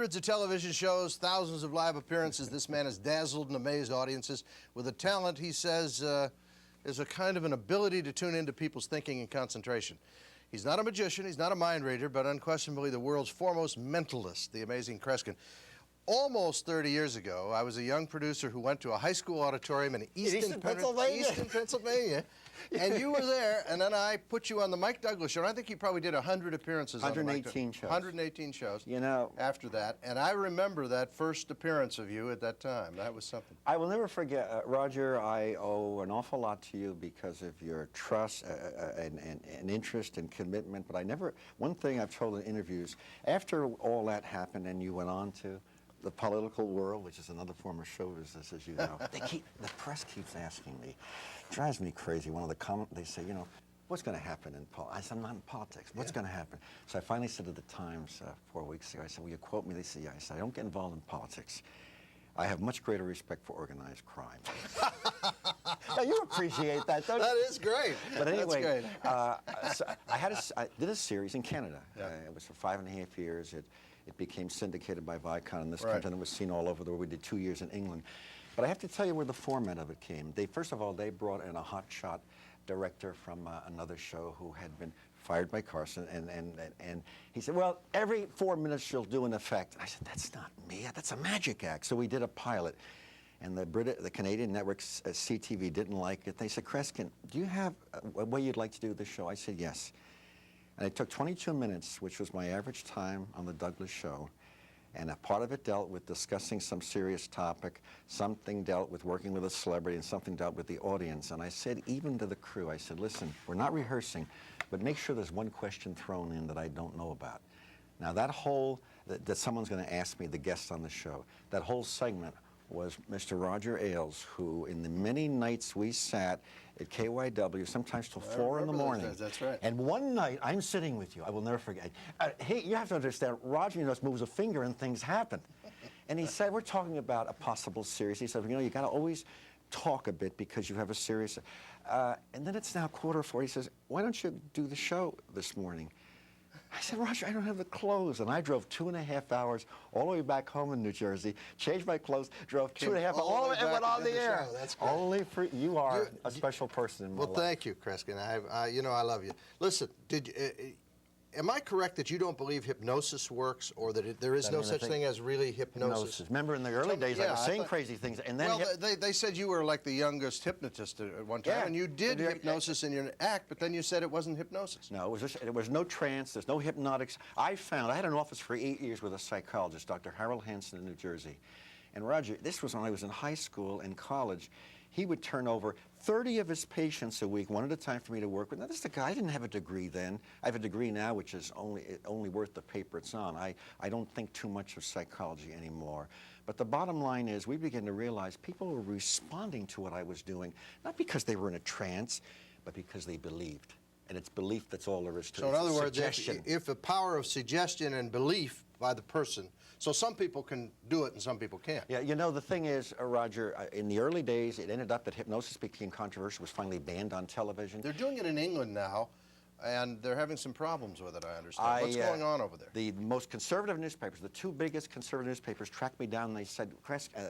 Hundreds of television shows, thousands of live appearances. This man has dazzled and amazed audiences with a talent, he says, is a kind of an ability to tune into people's thinking and concentration. He's not a magician, he's not a mind reader, but unquestionably the world's foremost mentalist, the amazing Kreskin. Almost 30 years ago, I was a young producer who went to a high school auditorium in Easton, Pennsylvania, and you were there, and then I put you on the Mike Douglas show, and I think you probably did 100 appearances 118 shows. 118 shows. You know, after that, and I remember that first appearance of you at that time. That was something. I will never forget, Roger, I owe an awful lot to you because of your trust and interest and commitment, but I never, one thing I've told in interviews, after all that happened and you went on to the political world, which is another form of show business, as you know. The press keeps asking me, drives me crazy. One of the they say, you know, what's going to happen in politics? I said, I'm not in politics. What's going to happen? So I finally said to the Times 4 weeks ago, I said, will you quote me? They said, yeah. I said, I don't get involved in politics. I have much greater respect for organized crime. Now, you appreciate that, don't you? That is great. But anyway, that's great. So I did a series in Canada. Yeah. It was for 5.5 years. It became syndicated by Viacom in this country, and it was seen all over the world. We did 2 years in England. But I have to tell you where the format of it came. First of all, they brought in a hotshot director from another show who had been fired by Carson, and he said, well, every 4 minutes she'll do an effect. I said, that's not me. That's a magic act. So we did a pilot. And the Canadian network, CTV, didn't like it. They said, Kreskin, do you have a way you'd like to do this show? I said, yes. And it took 22 minutes, which was my average time on the Douglas show. And a part of it dealt with discussing some serious topic, something dealt with working with a celebrity, and something dealt with the audience. And I said, even to the crew, I said, listen, we're not rehearsing, but make sure there's one question thrown in that I don't know about. Now that whole, that someone's going to ask me, the guest on the show, that whole segment was Mr. Roger Ailes, who in the many nights we sat at KYW, sometimes till 4 in the morning. That's right. And one night, I'm sitting with you, I will never forget. Hey, you have to understand, Roger just moves a finger and things happen. And he said, we're talking about a possible series. He said, you know, you got to always talk a bit because you have a serious... and then it's now 4:15. He says, why don't you do the show this morning? I said, Roger, I don't have the clothes. And I drove 2.5 hours all the way back home in New Jersey, changed my clothes, drove 2.5 hours, all the way and went on the air. That's great. Only for you are a special person in my life. Well, thank you, Kreskin. You know, I love you. Listen, am I correct that you don't believe hypnosis works, or that there is no such thing as really hypnosis? Remember in the early days, I was saying crazy things, and then... Well, they said you were like the youngest hypnotist at one time, and you did hypnosis in your act, but then you said it wasn't hypnosis. No, it was no trance, there's no hypnotics. I had an office for 8 years with a psychologist, Dr. Harold Hansen in New Jersey. And Roger, this was when I was in high school and college. He would turn over 30 of his patients a week, one at a time for me to work with. Now, this is the guy, I didn't have a degree then. I have a degree now, which is only worth the paper it's on. I don't think too much of psychology anymore. But the bottom line is, we began to realize people were responding to what I was doing, not because they were in a trance, but because they believed. And it's belief that's all there is to it. So in other words, if the power of suggestion and belief by the person, so some people can do it and some people can't. Yeah, you know, the thing is, Roger, in the early days, it ended up that hypnosis became controversial, was finally banned on television. They're doing it in England now, and they're having some problems with it, I understand. What's going on over there? The most conservative newspapers, the two biggest conservative newspapers, tracked me down and they said,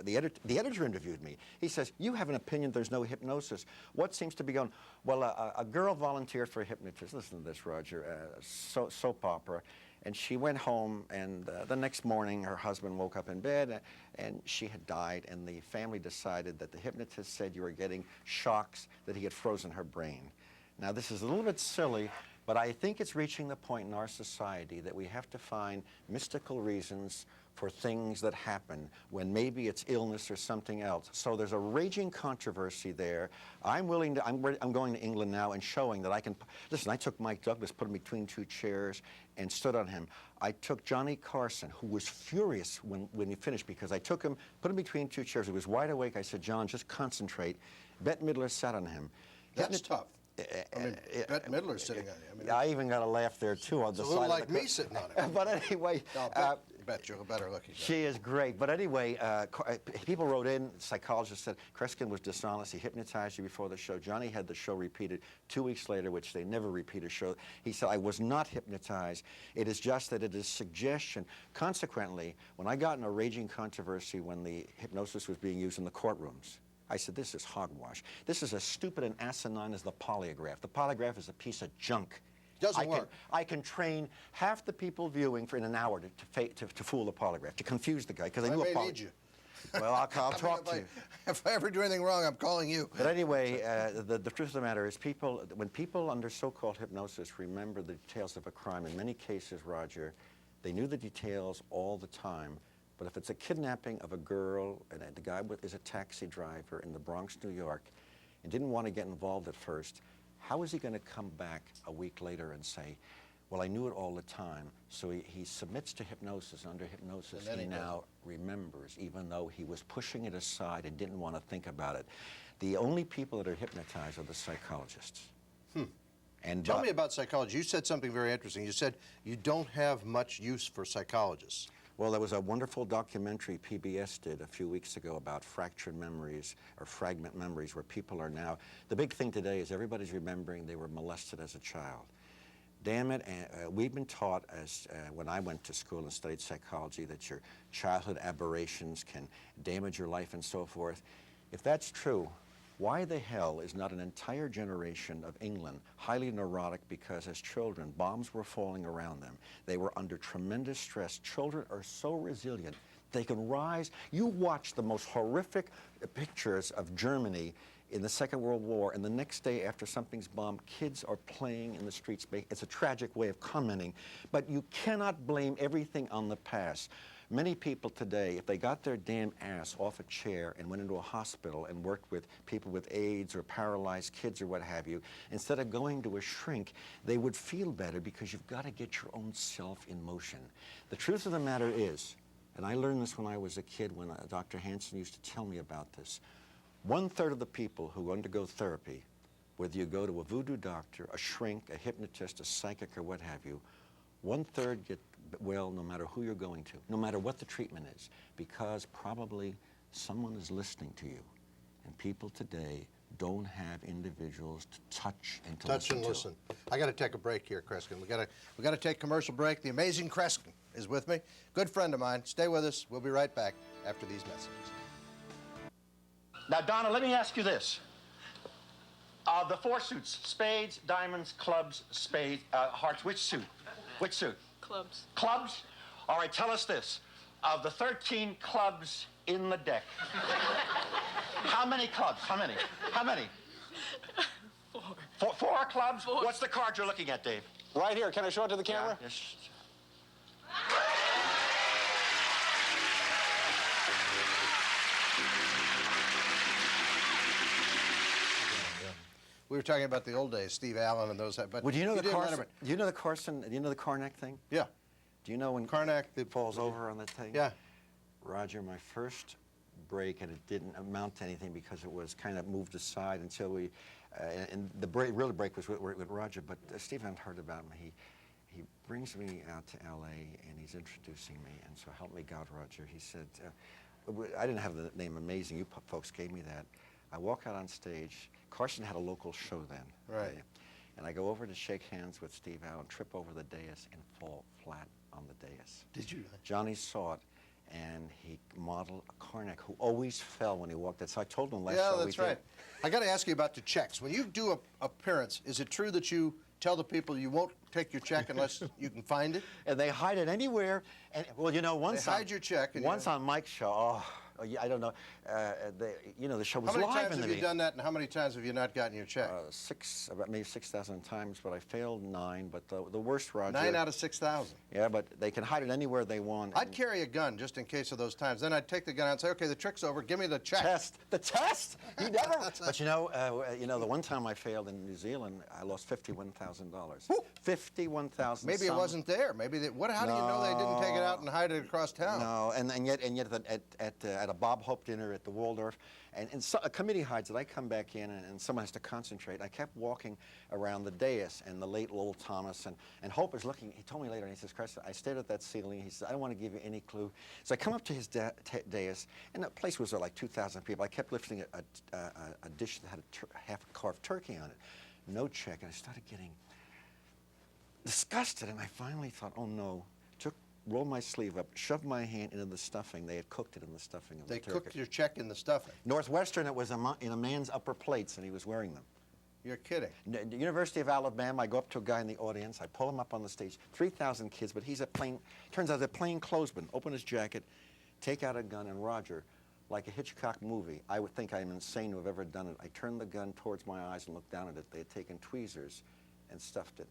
the editor interviewed me. He says, you have an opinion there's no hypnosis. What seems to be going? Well, a girl volunteered for a hypnotist. Listen to this, Roger, soap opera. And she went home, and the next morning her husband woke up in bed, and she had died, and the family decided that the hypnotist said you were getting shocks, that he had frozen her brain. Now, this is a little bit silly, but I think it's reaching the point in our society that we have to find mystical reasons for things that happen when maybe it's illness or something else. So there's a raging controversy there. I'm going to England now and showing that I can... Listen, I took Mike Douglas, put him between two chairs, and stood on him. I took Johnny Carson, who was furious when he finished, because I took him, put him between two chairs. He was wide awake. I said, John, just concentrate. Bette Midler sat on him. That's tough. I mean, Bette Midler's sitting on you. I even got a laugh there, too, on the side. It's a little like me sitting on it. But anyway, I bet you're a better looking guy. She is great. But anyway, people wrote in, psychologists said, Kreskin was dishonest. He hypnotized you before the show. Johnny had the show repeated 2 weeks later, which they never repeat a show. He said, I was not hypnotized. It is just that it is suggestion. Consequently, when I got in a raging controversy when the hypnosis was being used in the courtrooms, I said, this is hogwash. This is as stupid and asinine as the polygraph. The polygraph is a piece of junk. Doesn't work. I can train half the people viewing for in an hour to fool the polygraph, to confuse the guy, because I knew a polygraph. Need you. Well, I'll talk to you. If I ever do anything wrong, I'm calling you. But anyway, the truth of the matter is when people under so-called hypnosis remember the details of a crime, in many cases, Roger, they knew the details all the time. But if it's a kidnapping of a girl and the guy is a taxi driver in the Bronx, New York, and didn't want to get involved at first, how is he going to come back a week later and say, well, I knew it all the time? So he submits to hypnosis. Under hypnosis, he now remembers, even though he was pushing it aside and didn't want to think about it. The only people that are hypnotized are the psychologists. And Tell me about psychology. You said something very interesting. You said you don't have much use for psychologists. Well, there was a wonderful documentary PBS did a few weeks ago about fractured memories or fragment memories where people are now. The big thing today is everybody's remembering they were molested as a child. Damn it, we've been taught when I went to school and studied psychology that your childhood aberrations can damage your life and so forth. If that's true, why the hell is not an entire generation of England highly neurotic because as children, bombs were falling around them. They were under tremendous stress. Children are so resilient. They can rise. You watch the most horrific pictures of Germany in the Second World War, and the next day after something's bombed, kids are playing in the streets. It's a tragic way of commenting, but you cannot blame everything on the past. Many people today, if they got their damn ass off a chair and went into a hospital and worked with people with AIDS or paralyzed kids or what have you, instead of going to a shrink, they would feel better because you've got to get your own self in motion. The truth of the matter is, and I learned this when I was a kid when Dr. Hansen used to tell me about this, 1/3 of the people who undergo therapy, whether you go to a voodoo doctor, a shrink, a hypnotist, a psychic, or what have you, 1/3 get well no matter who you're going to, no matter what the treatment is, because probably someone is listening to you. And people today don't have individuals to touch and to listen to. I got to take a break here, Kreskin. We got to take a commercial break. The amazing Kreskin is with me. Good friend of mine. Stay with us. We'll be right back after these messages. Now, Donna, let me ask you this. The 4 suits, spades, diamonds, clubs, spades, hearts, which suit? Which suit? Clubs. Clubs? All right, tell us this. Of the 13 clubs in the deck, how many clubs? How many? How many? 4. 4 clubs? 4. What's the card you're looking at, Dave? Right here. Can I show it to the camera? Yeah, yes. We were talking about the old days, Steve Allen and those. But Well, do you know the didn't let Carson? him- Do you know the Carson? Do you know the Karnak thing? Yeah. Do you know when Karnak it falls over on that thing? Yeah. Roger, my first break, and it didn't amount to anything because it was kind of moved aside until we, and the real break was with Roger. But Steve hadn't heard about him. He brings me out to L.A. and he's introducing me, and so help me God, Roger. He said, I didn't have the name Amazing. You folks gave me that. I walk out on stage. Carson had a local show then. Right. And I go over to shake hands with Steve Allen, trip over the dais, and fall flat on the dais. Did you? Johnny saw it, and he modeled a Karnak who always fell when he walked out. So I told him last Yeah, show we that's did. right. I got to ask you about the checks. When you do a appearance, is it true that you tell the people you won't take your check unless you can find it? And they hide it anywhere. And well, you know, once They hide your check. And once on Mike's show, I don't know. The show was how many live times in the have you beginning. done that, and how many times have you not gotten your check? About maybe 6,000 times, but I failed 9. But the worst, Roger. 9 out of 6,000. Yeah, but they can hide it anywhere they want. I'd carry a gun just in case of those times. Then I'd take the gun out and say, okay, the trick's over. Give me the check. The test. You never. But you know, the one time I failed in New Zealand, I lost $51,000. 51,000. Maybe it wasn't there. Maybe they, what? How do you know they didn't take it out and hide it across town? No, and yet at a Bob Hope dinner at the Waldorf, and so, a committee hides it. I come back in and someone has to concentrate. I kept walking around the dais, and the late Lowell Thomas and Hope is looking. He told me later, and he says, "Kreskin, I stared at that ceiling." He says, "I don't want to give you any clue." So I come up to his dais, and the place was like 2,000 people. I kept lifting a dish that had half a carved turkey on it. No check, and I started getting disgusted, and I finally thought, oh no. Rolled my sleeve up, shoved my hand into the stuffing. They had cooked it in the stuffing of the turkey. They cooked your check in the stuffing? Northwestern, it was in a man's upper plates, and he was wearing them. You're kidding. The University of Alabama, I go up to a guy in the audience, I pull him up on the stage, 3,000 kids, but he's turns out he's a plain clothesman. Open his jacket, take out a gun, and Roger, like a Hitchcock movie, I would think I'm insane to have ever done it. I turned the gun towards my eyes and looked down at it. They had taken tweezers and stuffed it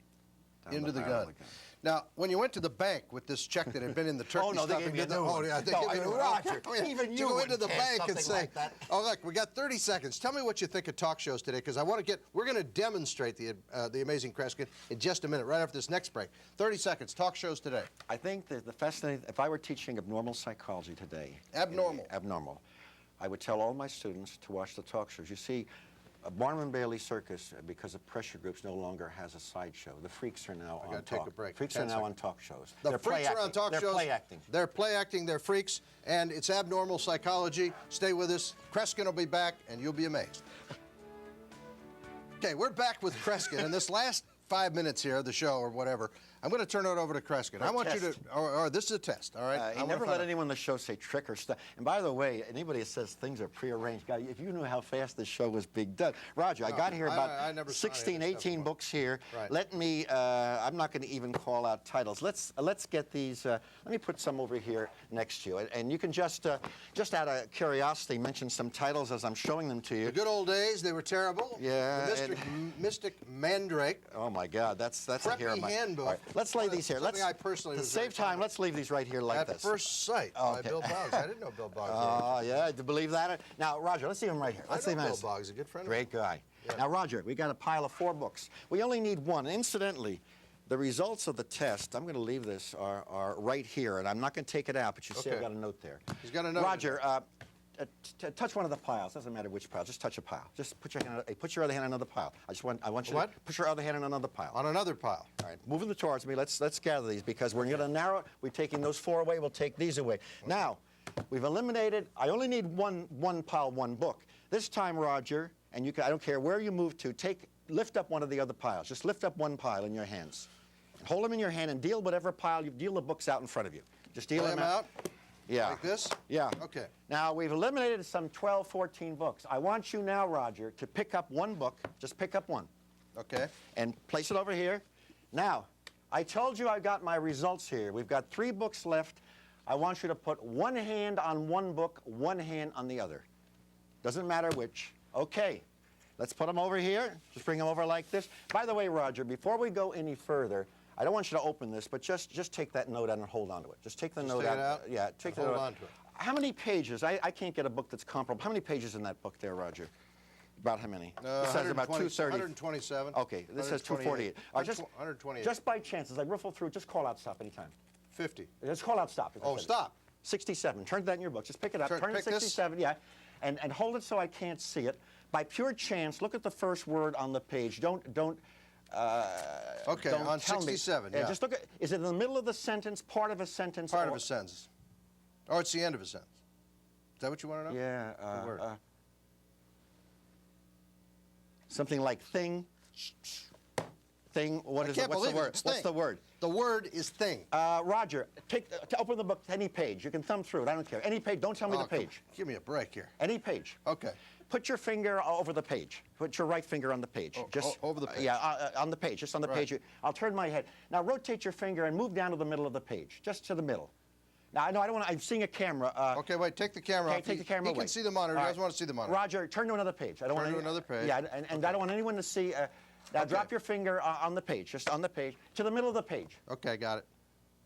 into the gun. Now, when you went to the bank with this check that had been in the turkey oh, no, they stuffing, gave me a new one. Yeah, they no, gave I you a mean, new Roger, one. even you go into the bank and say, like that. "Oh, look, we got 30 seconds. Tell me what you think of talk shows today, because I want to get. We're going to demonstrate the amazing Kreskin in just a minute, right after this next break. 30 seconds. Talk shows today. I think that the fascinating. If I were teaching abnormal psychology today, abnormal, I would tell all my students to watch the talk shows. You see, Barnum and Bailey Circus, because of pressure groups, no longer has a sideshow. The freaks are now on take a break. Freaks are now on talk shows. The freaks are on talk shows. They're play acting. They're play acting. They're freaks, and it's abnormal psychology. Stay with us. Kreskin will be back, and you'll be amazed. Okay, we're back with Kreskin, and this last 5 minutes here of the show or whatever, I'm going to turn it over to Kreskin. I want you to, or this is a test, all right? He never let anyone on the show say trick or stuff. And by the way, anybody that says things are prearranged, guy, if you knew how fast this show was being done. Roger, I got here about 16, 18 books here. Right. Let me, I'm not going to even call out titles. Let's get these, let me put some over here next to you. And you can just out of curiosity, mention some titles as I'm showing them to you. The good old days, they were terrible. Yeah. The Mystic Mandrake. Oh my God, that's a hero of mine. Handbook. Right, let's lay these here. To save time, let's leave these right here like this. At First Sight by Bill Boggs. I didn't know Bill Boggs. Oh, yeah, to believe that. Now, Roger, let's leave him right here. Let's leave him. Bill Boggs, a good friend. Great guy. Yeah. Now, Roger, we got a pile of 4 books. We only need one. Incidentally, the results of the test, I'm going to leave this, are right here, and I'm not going to take it out, but you see I've got a note there. He's got a note. Roger, touch one of the piles. Doesn't matter which pile. Just touch a pile. Just put your other hand on another pile. I want you to put your other hand on another pile. On another pile. All right, moving them towards me. Let's gather these because we're going to narrow. We're taking those 4 away. We'll take these away. Okay. Now, we've eliminated. I only need one pile, one book. This time, Roger, and you can. I don't care where you move to. Lift up one of the other piles. Just lift up one pile in your hands. Hold them in your hand and deal whatever pile. You deal the books out in front of you. Just deal them out. Yeah. Like this? Yeah. Okay. Now, we've eliminated some 12, 14 books. I want you now, Roger, to pick up one book. Just pick up one. Okay. And place it over here. Now, I told you I got my results here. We've got 3 books left. I want you to put one hand on one book, one hand on the other. Doesn't matter which. Okay. Let's put them over here. Just bring them over like this. By the way, Roger, before we go any further, I don't want you to open this, but just take that note out and hold on to it. Just take the note out. Yeah, take the note out. Hold on to it. How many pages? I can't get a book that's comparable. How many pages in that book there, Roger? About how many? This says about 230. 127. Okay, this says 248. 128. Just by chance, as I riffle through, just call out stop anytime. 50. Just call out stop. Oh, stop. 67. Turn that in your book. Just pick it up. Turn it 67, yeah. And hold it so I can't see it. By pure chance, look at the first word on the page. Don't okay, don't on tell 67, me. yeah. Just look at, is it in the middle of the sentence, part of a sentence? Part of a sentence. Or it's the end of a sentence. Is that what you want to know? Yeah. Something like thing. Thing, what is it? What's the word? What's the word? The word is thing. Roger, open the book to any page. You can thumb through it. I don't care. Any page. Don't tell me the page. Give me a break here. Any page. Okay. Put your finger over the page. Put your right finger on the page. Just over the page. Yeah, on the page. Just on the page. I'll turn my head. Now rotate your finger and move down to the middle of the page. Just to the middle. Now I know I don't want to. I'm seeing a camera. Okay, wait. Take the camera off. Take the camera away. He can see the monitor. He doesn't want to see the monitor. Roger, turn to another page. I don't want to another page. Yeah, and I don't want anyone to see. Now drop your finger on the page. Just on the page to the middle of the page. Okay, got it.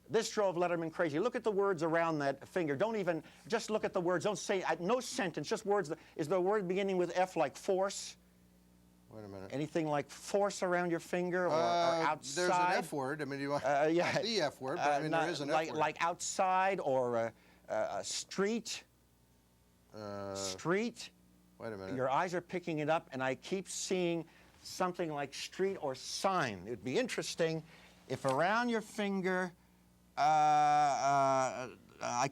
This drove Letterman crazy. Look at the words around that finger. Don't even, just look at the words. Don't say, no sentence, just words. Is the word beginning with F like force? Wait a minute. Anything like force around your finger or outside? There's an F word. I mean, you want yeah. the F word, but I mean, there is an F word. Like outside or a street. Street. Wait a minute. Your eyes are picking it up, and I keep seeing something like street or sign. It'd be interesting if around your finger, I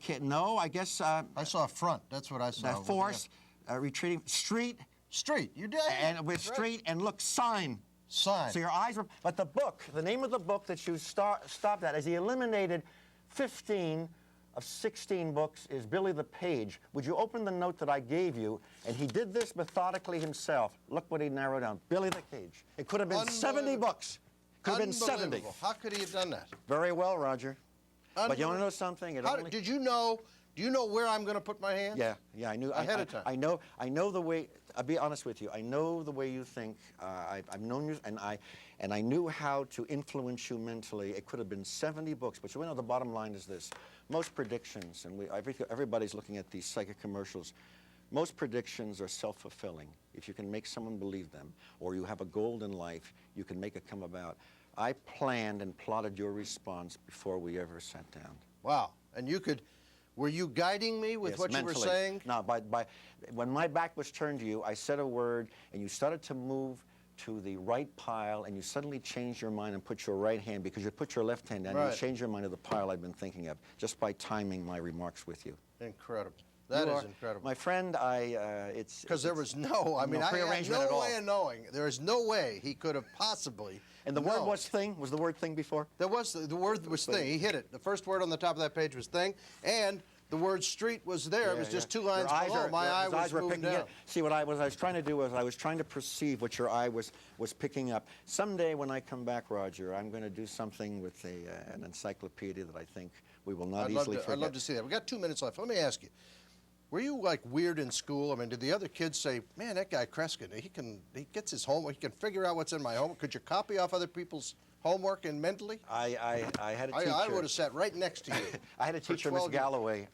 can't know, I guess. I saw front. That's what I saw. Force, retreating, street. Street. You did. And with street, and look, sign. Sign. So your eyes were, but the book, the name of the book that you stopped at, as he eliminated 15 of 16 books, is Billy the Page. Would you open the note that I gave you? And he did this methodically himself. Look what he narrowed down. Billy the Page. It could have been 70 books. Could have been 70. How could he have done that? Very well, Roger. But you want to know something? Did you know? Do you know where I'm going to put my hand? Yeah, I knew ahead of time. I know the way. I'll be honest with you. I know the way you think. I've known you, and I knew how to influence you mentally. It could have been 70 books, but you know the bottom line is this: most predictions, and everybody's looking at these psychic commercials. Most predictions are self-fulfilling. If you can make someone believe them, or you have a goal in life, you can make it come about. I planned and plotted your response before we ever sat down. Wow. And you could. Were you guiding me with what mentally. You were saying? No, when my back was turned to you, I said a word, and you started to move to the right pile, and you suddenly changed your mind and put your right hand, because you put your left hand down, and you changed your mind to the pile I've been thinking of, just by timing my remarks with you. Incredible. That is incredible. My friend, it's... Because there was no, I mean, I had no way of knowing. There is no way he could have possibly And the word was thing? Was the word thing before? There was, the word was thing. He hit it. The first word on the top of that page was thing, and the word street was there. It was just 2 lines below. My eye was moving down. See, what I was trying to do was I was trying to perceive what your eye was picking up. Someday when I come back, Roger, I'm going to do something with an encyclopedia that I think we will not easily forget. I'd love to see that. We've got 2 minutes left. Let me ask you. Were you like weird in school? I mean, did the other kids say, "Man, that guy Kreskin, he gets his homework. He can figure out what's in my homework." Could you copy off other people's homework and mentally? I had a teacher. I would have sat right next to you. I had a teacher, Miss Galloway,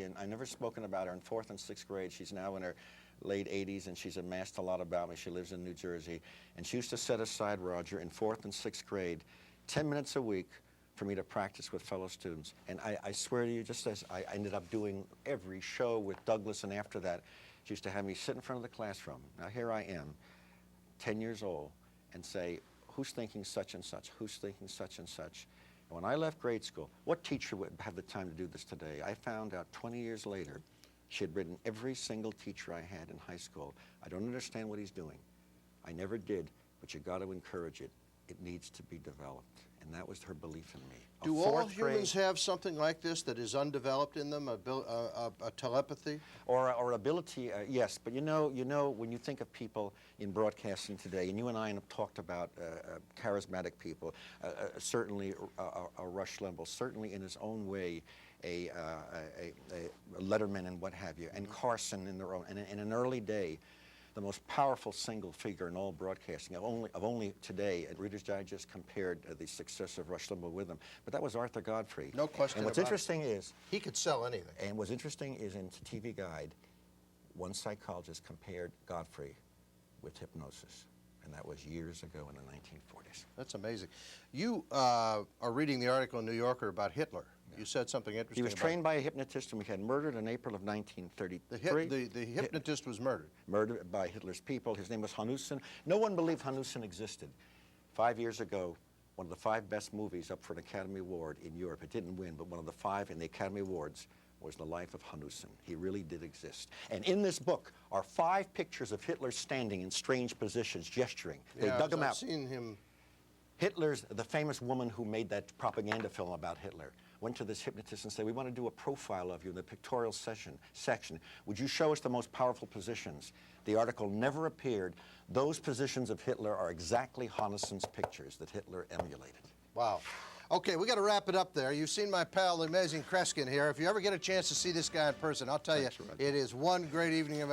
and I've never spoken about her in 4th and 6th grade. She's now in her late 80s, and she's amassed a lot about me. She lives in New Jersey, and she used to set aside, Roger, in 4th and 6th grade, 10 minutes a week for me to practice with fellow students. And I swear to you, just as I ended up doing every show with Douglas, and after that, she used to have me sit in front of the classroom. Now here I am, 10 years old, and say, "Who's thinking such and such? Who's thinking such and such?" And when I left grade school, what teacher would have the time to do this today? I found out 20 years later, she had written every single teacher I had in high school. "I don't understand what he's doing. I never did, but you got to encourage it. It needs to be developed." And that was her belief in me. Do all humans have something like this that is undeveloped in them, a telepathy? Or ability, yes. But you know, when you think of people in broadcasting today, and you and I have talked about charismatic people, certainly a Rush Limbaugh, certainly in his own way, a Letterman and what have you, and Carson in their own, and in an early day, the most powerful single figure in all broadcasting. Of only today, Reader's Digest compared the success of Rush Limbaugh with him. But that was Arthur Godfrey. No question. And what's interesting is he could sell anything. And what's interesting is in TV Guide, one psychologist compared Godfrey with hypnosis, and that was years ago in the 1940s. That's amazing. You are reading the article in New Yorker about Hitler. You said something interesting. He was trained by a hypnotist, and we had murdered in April of 1933. The hypnotist was murdered. Murdered by Hitler's people. His name was Hanussen. No one believed Hanussen existed. 5 years ago, one of the 5 best movies up for an Academy Award in Europe. It didn't win, but one of the 5 in the Academy Awards was The Life of Hanussen. He really did exist. And in this book are 5 pictures of Hitler standing in strange positions, gesturing. They dug him out. I've seen him. Hitler's, the famous woman who made that propaganda film about Hitler, went to this hypnotist and said, "We want to do a profile of you in the pictorial section. Would you show us the most powerful positions?" The article never appeared. Those positions of Hitler are exactly Hanussen's pictures that Hitler emulated. Wow. Okay, we got to wrap it up there. You've seen my pal, the amazing Kreskin here. If you ever get a chance to see this guy in person, I'll tell you, it is one great evening of